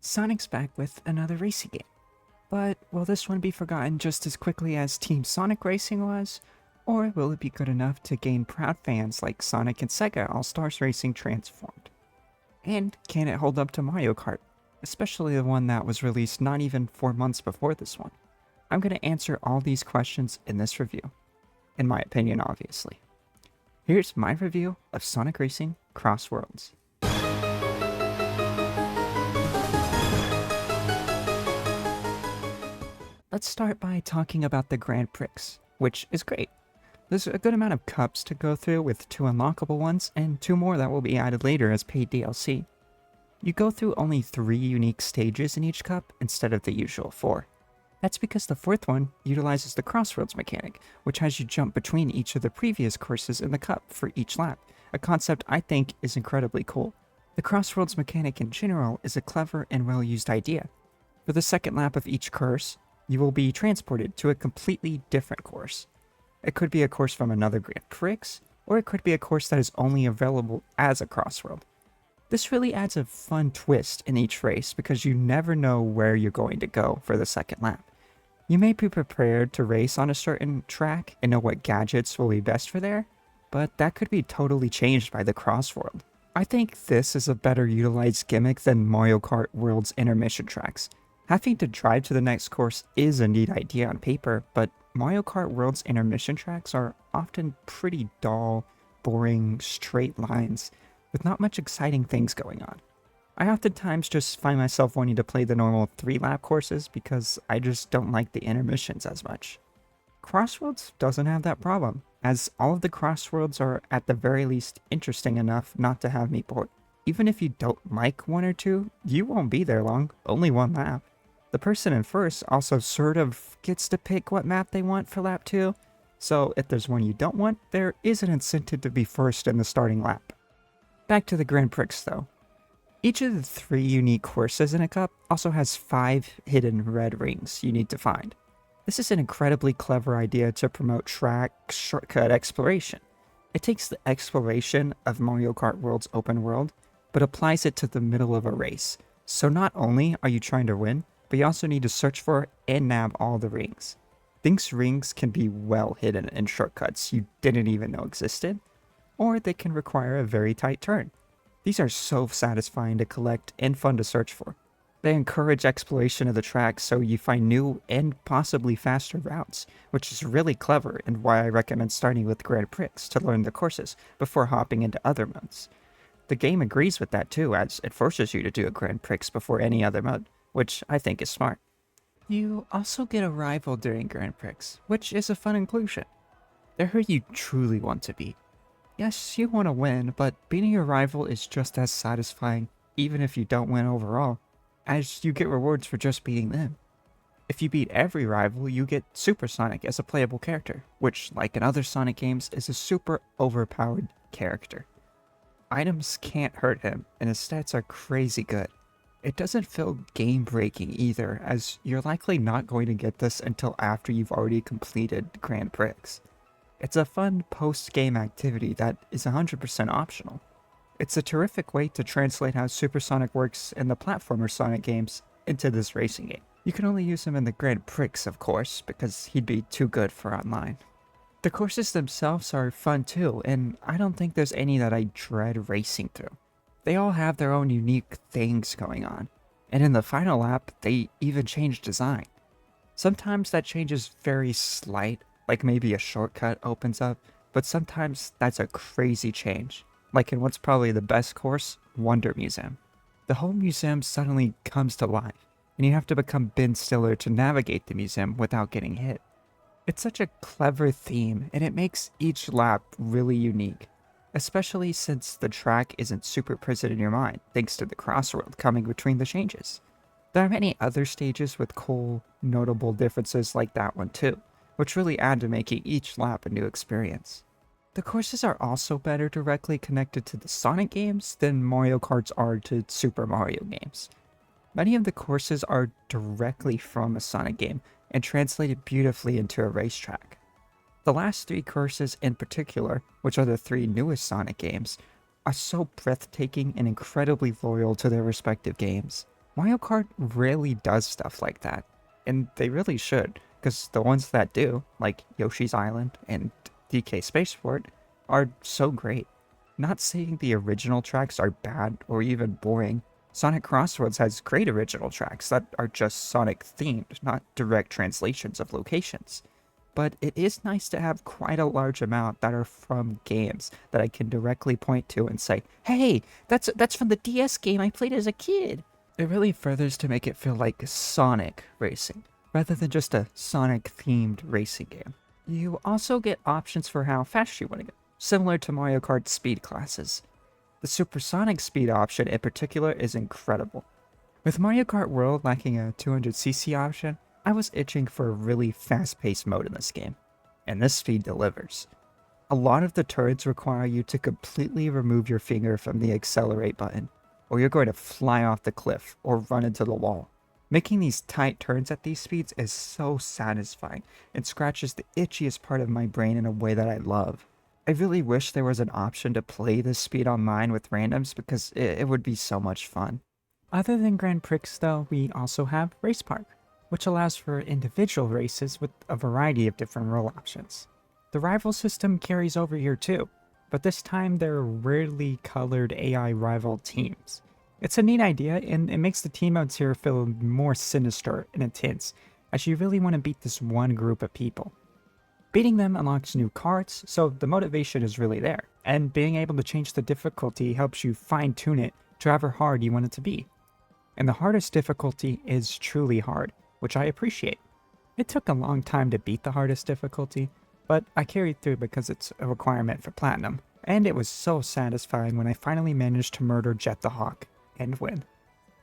Sonic's back with another racing game. But will this one be forgotten just as quickly as Team Sonic Racing was? Or will it be good enough to gain proud fans like Sonic and Sega All-Stars Racing Transformed? And can it hold up to Mario Kart, especially the one that was released not even 4 months before this one? I'm going to answer all these questions in this review. In my opinion, obviously. Here's my review of Sonic Racing CrossWorlds. Let's start by talking about the Grand Prix, which is great. There's a good amount of cups to go through with 2 unlockable ones and 2 more that will be added later as paid DLC. You go through only 3 unique stages in each cup instead of the usual 4. That's because the 4th one utilizes the CrossWorlds mechanic, which has you jump between each of the previous courses in the cup for each lap, a concept I think is incredibly cool. The CrossWorlds mechanic in general is a clever and well-used idea. For the second lap of each course, you will be transported to a completely different course. It could be a course from another Grand Prix, or it could be a course that is only available as a CrossWorld. This really adds a fun twist in each race because you never know where you're going to go for the second lap. You may be prepared to race on a certain track and know what gadgets will be best for there, but that could be totally changed by the CrossWorld. I think this is a better utilized gimmick than Mario Kart World's intermission tracks. Having to drive to the next course is a neat idea on paper, but Mario Kart World's intermission tracks are often pretty dull, boring, straight lines, with not much exciting things going on. I oftentimes just find myself wanting to play the normal 3-lap courses because I just don't like the intermissions as much. CrossWorlds doesn't have that problem, as all of the CrossWorlds are at the very least interesting enough not to have me bored. Even if you don't like 1 or 2, you won't be there long, only 1 lap. The person in first also sort of gets to pick what map they want for lap 2, so if there's one you don't want, there is an incentive to be first in the starting lap. Back to the Grand Prix though. Each of the 3 unique courses in a cup also has 5 hidden red rings you need to find. This is an incredibly clever idea to promote track shortcut exploration. It takes the exploration of Mario Kart World's open world, but applies it to the middle of a race. So not only are you trying to win, but you also need to search for and nab all the rings. These rings can be well hidden in shortcuts you didn't even know existed, or they can require a very tight turn. These are so satisfying to collect and fun to search for. They encourage exploration of the track so you find new and possibly faster routes, which is really clever and why I recommend starting with Grand Prix to learn the courses before hopping into other modes. The game agrees with that too, as it forces you to do a Grand Prix before any other mode, which I think is smart. You also get a rival during Grand Prix, which is a fun inclusion. They're who you truly want to beat. Yes, you want to win, but beating your rival is just as satisfying, even if you don't win overall, as you get rewards for just beating them. If you beat every rival, you get Super Sonic as a playable character, which, like in other Sonic games, is a super overpowered character. Items can't hurt him, and his stats are crazy good. It doesn't feel game-breaking either, as you're likely not going to get this until after you've already completed Grand Prix. It's a fun post-game activity that is 100% optional. It's a terrific way to translate how Super Sonic works in the platformer Sonic games into this racing game. You can only use him in the Grand Prix, of course, because he'd be too good for online. The courses themselves are fun too, and I don't think there's any that I dread racing through. They all have their own unique things going on, and in the final lap, they even change design. Sometimes that change is very slight, like maybe a shortcut opens up, but sometimes that's a crazy change, like in what's probably the best course, Wonder Museum. The whole museum suddenly comes to life, and you have to become Ben Stiller to navigate the museum without getting hit. It's such a clever theme, and it makes each lap really unique. Especially since the track isn't super present in your mind, thanks to the CrossWorld coming between the changes. There are many other stages with cool, notable differences like that one too, which really add to making each lap a new experience. The courses are also better directly connected to the Sonic games than Mario Karts are to Super Mario games. Many of the courses are directly from a Sonic game and translated beautifully into a racetrack. The last 3 courses in particular, which are the 3 newest Sonic games, are so breathtaking and incredibly loyal to their respective games. Mario Kart rarely does stuff like that, and they really should, because the ones that do, like Yoshi's Island and DK Spaceport, are so great. Not saying the original tracks are bad or even boring. Sonic CrossWorlds has great original tracks that are just Sonic themed, not direct translations of locations. But it is nice to have quite a large amount that are from games that I can directly point to and say, hey, that's from the DS game I played as a kid. It really furthers to make it feel like Sonic racing, rather than just a Sonic-themed racing game. You also get options for how fast you want to go, similar to Mario Kart speed classes. The supersonic speed option in particular is incredible. With Mario Kart World lacking a 200cc option, I was itching for a really fast-paced mode in this game, and this speed delivers. A lot of the turns require you to completely remove your finger from the accelerate button, or you're going to fly off the cliff or run into the wall. Making these tight turns at these speeds is so satisfying and scratches the itchiest part of my brain in a way that I love. I really wish there was an option to play this speed online with randoms because it would be so much fun. Other than Grand Prix though, we also have Race Park, which allows for individual races with a variety of different role options. The rival system carries over here too, but this time they're rarely colored AI rival teams. It's a neat idea, and it makes the team modes here feel more sinister and intense, as you really want to beat this one group of people. Beating them unlocks new cards, so the motivation is really there, and being able to change the difficulty helps you fine-tune it to however hard you want it to be. And the hardest difficulty is truly hard, which I appreciate. It took a long time to beat the hardest difficulty, but I carried through because it's a requirement for Platinum, and it was so satisfying when I finally managed to murder Jet the Hawk and win.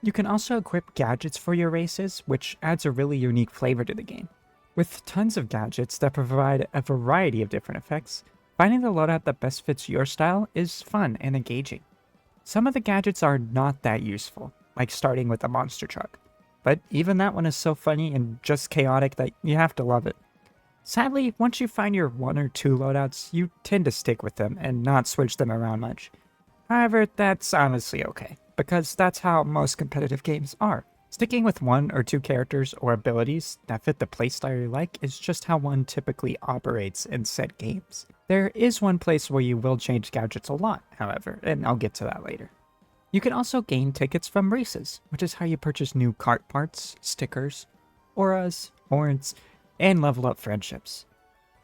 You can also equip gadgets for your races, which adds a really unique flavor to the game. With tons of gadgets that provide a variety of different effects, finding the loadout that best fits your style is fun and engaging. Some of the gadgets are not that useful, like starting with a monster truck, but even that one is so funny and just chaotic that you have to love it. Sadly, once you find your one or two loadouts, you tend to stick with them and not switch them around much. However, that's honestly okay, because that's how most competitive games are. Sticking with one or two characters or abilities that fit the playstyle you like is just how one typically operates in said games. There is one place where you will change gadgets a lot, however, and I'll get to that later. You can also gain tickets from races, which is how you purchase new cart parts, stickers, auras, horns, and level up friendships.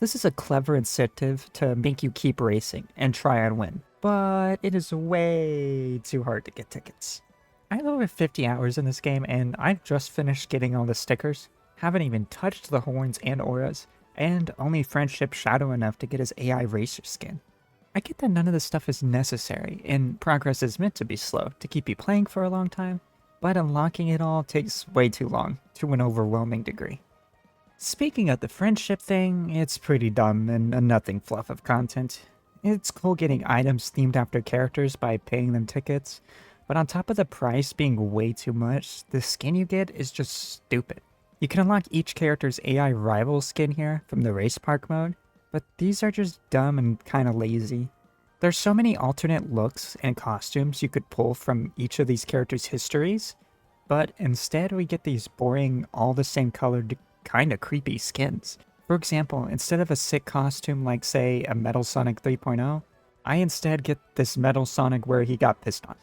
This is a clever incentive to make you keep racing and try and win, but it is way too hard to get tickets. I have over 50 hours in this game and I've just finished getting all the stickers, haven't even touched the horns and auras, and only Friendship Shadow enough to get his AI Racer skin. I get that none of this stuff is necessary, and progress is meant to be slow to keep you playing for a long time, but unlocking it all takes way too long, to an overwhelming degree. Speaking of the friendship thing, it's pretty dumb and a nothing fluff of content. It's cool getting items themed after characters by paying them tickets, but on top of the price being way too much, the skin you get is just stupid. You can unlock each character's AI rival skin here from the race park mode, but these are just dumb and kinda lazy. There's so many alternate looks and costumes you could pull from each of these characters' histories, but instead we get these boring, all the same colored, kinda creepy skins. For example, instead of a sick costume like, say, a Metal Sonic 3.0, I instead get this Metal Sonic where he got pissed on.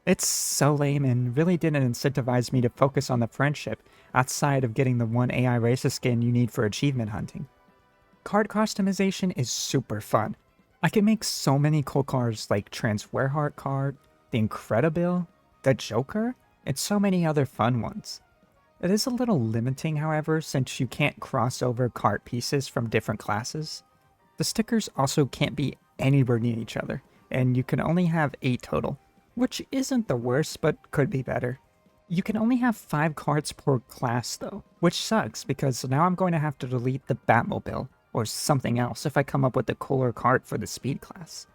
It's so lame and really didn't incentivize me to focus on the friendship outside of getting the one AI racer skin you need for achievement hunting. Card customization is super fun. I can make so many cool cards like Trans Wereheart card, the Incredible, the Joker, and so many other fun ones. It is a little limiting, however, since you can't cross over card pieces from different classes. The stickers also can't be anywhere near each other, and you can only have 8 total, which isn't the worst, but could be better. You can only have 5 cards per class though, which sucks because now I'm going to have to delete the Batmobile, or something else if I come up with a cooler card for the speed class.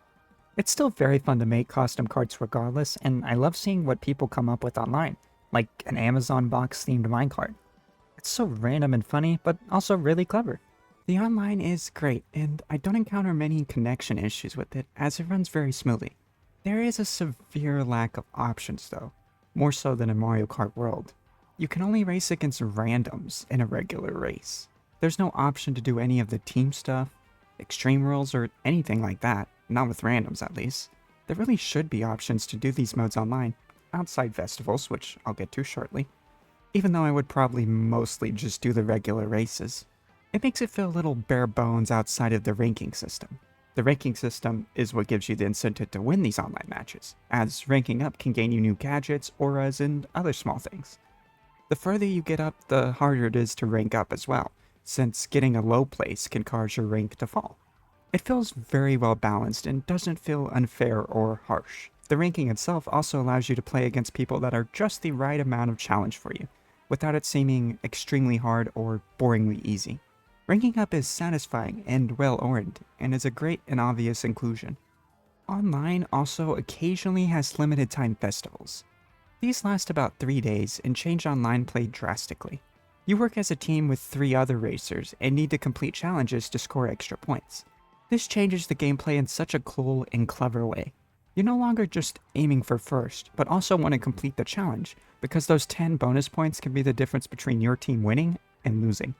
It's still very fun to make custom cards regardless, and I love seeing what people come up with online, like an Amazon box themed minecart. It's so random and funny, but also really clever. The online is great, and I don't encounter many connection issues with it, as it runs very smoothly. There is a severe lack of options though. more so than in Mario Kart World. You can only race against randoms in a regular race. There's no option to do any of the team stuff, extreme rules, or anything like that, not with randoms at least. There really should be options to do these modes online, outside festivals, which I'll get to shortly, even though I would probably mostly just do the regular races. It makes it feel a little bare bones outside of the ranking system. The ranking system is what gives you the incentive to win these online matches, as ranking up can gain you new gadgets, auras, and other small things. The further you get up, the harder it is to rank up as well, since getting a low place can cause your rank to fall. It feels very well balanced and doesn't feel unfair or harsh. The ranking itself also allows you to play against people that are just the right amount of challenge for you, without it seeming extremely hard or boringly easy. Ranking up is satisfying and well-earned, and is a great and obvious inclusion. Online also occasionally has limited time festivals. These last about 3 days and change online play drastically. You work as a team with 3 other racers and need to complete challenges to score extra points. This changes the gameplay in such a cool and clever way. You're no longer just aiming for first, but also want to complete the challenge, because those 10 bonus points can be the difference between your team winning and losing.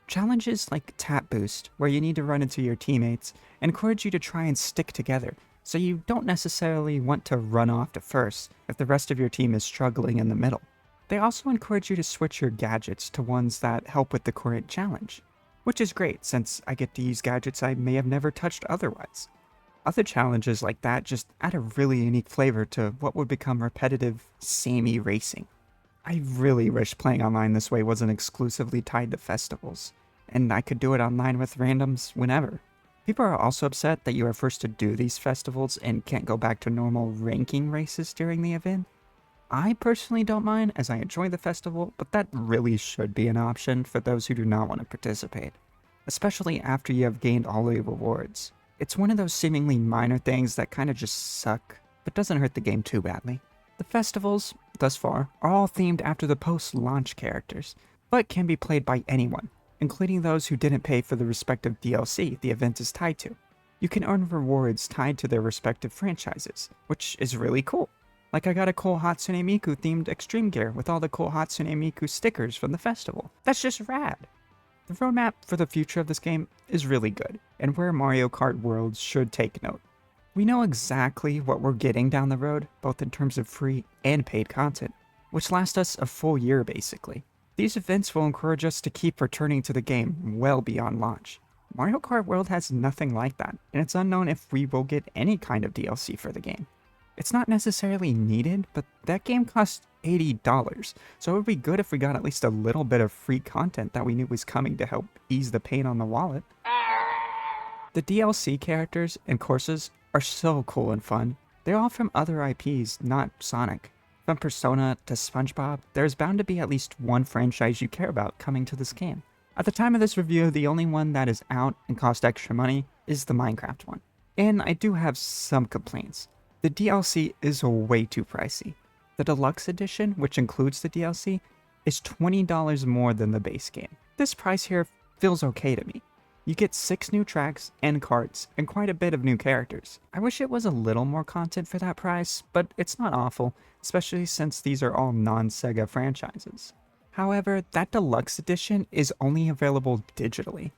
Challenges like Tap Boost, where you need to run into your teammates, encourage you to try and stick together, so you don't necessarily want to run off to first if the rest of your team is struggling in the middle. They also encourage you to switch your gadgets to ones that help with the current challenge, which is great since I get to use gadgets I may have never touched otherwise. Other challenges like that just add a really unique flavor to what would become repetitive, samey racing. I really wish playing online this way wasn't exclusively tied to festivals, and I could do it online with randoms whenever. People are also upset that you are forced to do these festivals and can't go back to normal ranking races during the event. I personally don't mind, as I enjoy the festival, but that really should be an option for those who do not want to participate, especially after you have gained all the rewards. It's one of those seemingly minor things that kinda just suck, but doesn't hurt the game too badly. The festivals, thus far, are all themed after the post-launch characters, but can be played by anyone, including those who didn't pay for the respective DLC the event is tied to. You can earn rewards tied to their respective franchises, which is really cool. Like I got a cool Hatsune Miku themed extreme gear with all the cool Hatsune Miku stickers from the festival. That's just rad. The roadmap for the future of this game is really good, and where Mario Kart Worlds should take note. We know exactly what we're getting down the road, both in terms of free and paid content, which lasts us a full year basically. These events will encourage us to keep returning to the game well beyond launch. Mario Kart World has nothing like that, and it's unknown if we will get any kind of DLC for the game. It's not necessarily needed, but that game costs $80, so it would be good if we got at least a little bit of free content that we knew was coming to help ease the pain on the wallet. The DLC characters and courses are so cool and fun. They're all from other IPs, not Sonic. From Persona to SpongeBob, there's bound to be at least one franchise you care about coming to this game. At the time of this review, the only one that is out and costs extra money is the Minecraft one. And I do have some complaints. The DLC is way too pricey. The Deluxe Edition, which includes the DLC, is $20 more than the base game. This price here feels okay to me. You get 6 new tracks and cards, and quite a bit of new characters. I wish it was a little more content for that price, but it's not awful, especially since these are all non-Sega franchises. However, that Deluxe Edition is only available digitally.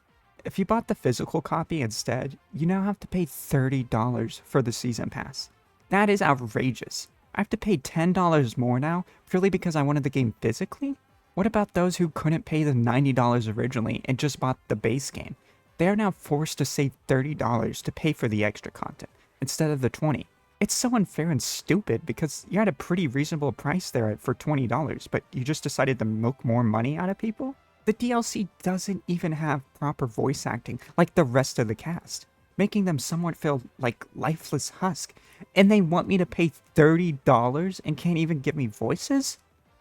If you bought the physical copy instead, you now have to pay $30 for the Season Pass. That is outrageous. I have to pay $10 more now, purely because I wanted the game physically? What about those who couldn't pay the $90 originally and just bought the base game? They are now forced to save $30 to pay for the extra content, instead of the $20. It's so unfair and stupid because you had a pretty reasonable price there for $20, but you just decided to milk more money out of people? The DLC doesn't even have proper voice acting like the rest of the cast, making them somewhat feel like lifeless husk, and they want me to pay $30 and can't even give me voices?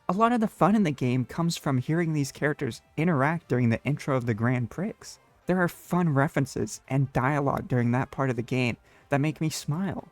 A lot of the fun in the game comes from hearing these characters interact during the intro of the Grand Prix. There are fun references and dialogue during that part of the game that make me smile.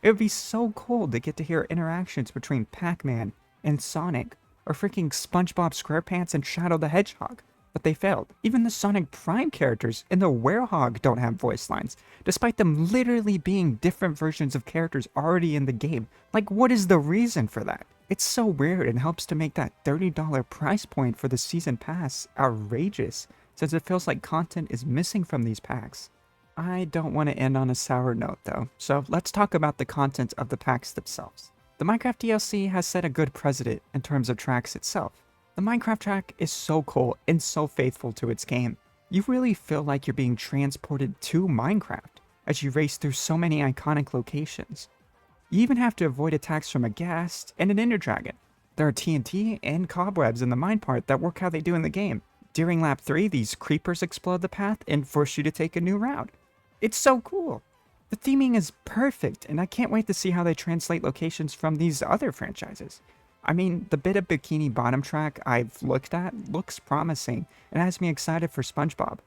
It would be so cool to get to hear interactions between Pac-Man and Sonic, or freaking SpongeBob SquarePants and Shadow the Hedgehog, but they failed. Even the Sonic Prime characters in the Werehog don't have voice lines, despite them literally being different versions of characters already in the game. Like, what is the reason for that? It's so weird and helps to make that $30 price point for the season pass outrageous, since it feels like content is missing from these packs. I don't want to end on a sour note though, so let's talk about the content of the packs themselves. The Minecraft DLC has set a good precedent in terms of tracks itself. The Minecraft track is so cool and so faithful to its game. You really feel like you're being transported to Minecraft as you race through so many iconic locations. You even have to avoid attacks from a ghast and an ender dragon. There are TNT and cobwebs in the mine part that work how they do in the game. During lap 3, these creepers explode the path and force you to take a new route. It's so cool! The theming is perfect, and I can't wait to see how they translate locations from these other franchises. I mean, the bit of Bikini Bottom track I've looked at looks promising and has me excited for SpongeBob.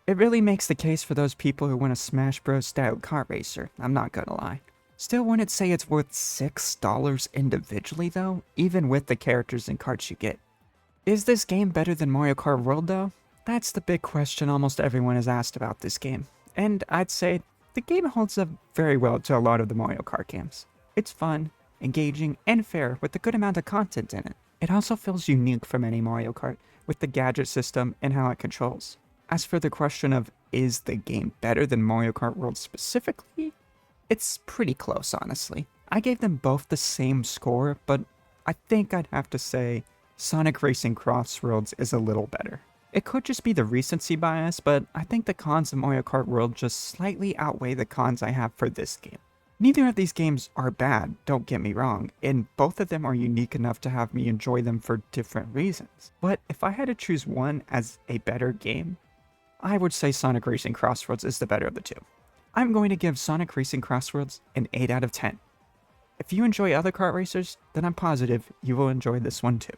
It really makes the case for those people who want a Smash Bros. Style kart racer, I'm not gonna lie. Still wouldn't say it's worth $6 individually though, even with the characters and carts you get. Is this game better than Mario Kart World though? That's the big question almost everyone has asked about this game. And I'd say the game holds up very well to a lot of the Mario Kart games. It's fun, engaging, and fair with a good amount of content in it. It also feels unique from any Mario Kart with the gadget system and how it controls. As for the question of is the game better than Mario Kart World specifically? It's pretty close, honestly. I gave them both the same score, but I think I'd have to say Sonic Racing CrossWorlds is a little better. It could just be the recency bias, but I think the cons of Mario Kart World just slightly outweigh the cons I have for this game. Neither of these games are bad, don't get me wrong, and both of them are unique enough to have me enjoy them for different reasons. But if I had to choose one as a better game, I would say Sonic Racing CrossWorlds is the better of the two. I'm going to give Sonic Racing CrossWorlds an 8 out of 10. If you enjoy other kart racers, then I'm positive you will enjoy this one too.